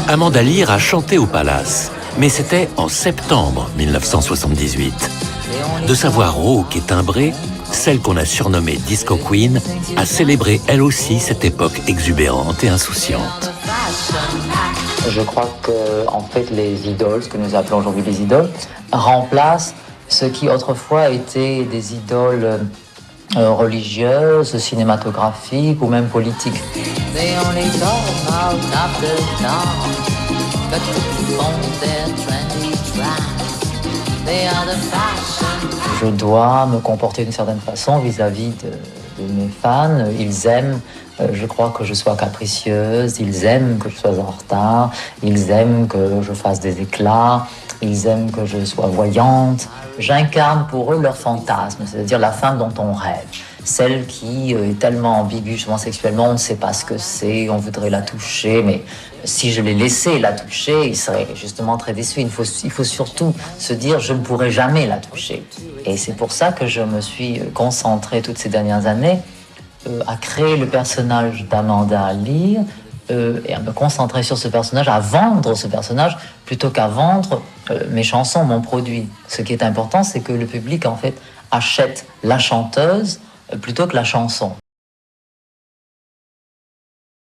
Amanda Lear a chanté au Palace, mais c'était en septembre 1978. De sa voix rauque et timbrée, celle qu'on a surnommée Disco Queen a célébré elle aussi cette époque exubérante et insouciante. Je crois que, en fait, les idoles, ce que nous appelons aujourd'hui les idoles, remplacent ce qui autrefois étaient des idoles religieuses, cinématographiques ou même politiques. Je dois me comporter d'une certaine façon vis-à-vis de mes fans. Ils aiment, je crois, que je sois capricieuse, ils aiment que je sois en retard, ils aiment que je fasse des éclats, ils aiment que je sois voyante. J'incarne pour eux leur fantasme, c'est-à-dire la femme dont on rêve. Celle qui est tellement ambiguë, justement sexuellement, on ne sait pas ce que c'est, on voudrait la toucher, mais si je les laissais la toucher, ils seraient justement très déçus. Il faut surtout se dire, je ne pourrai jamais la toucher. Et c'est pour ça que je me suis concentrée toutes ces dernières années à créer le personnage d'Amanda Lear et à me concentrer sur ce personnage, à vendre ce personnage plutôt qu'à vendre mes chansons, mon produit. Ce qui est important, c'est que le public, en fait, achète la chanteuse plutôt que la chanson.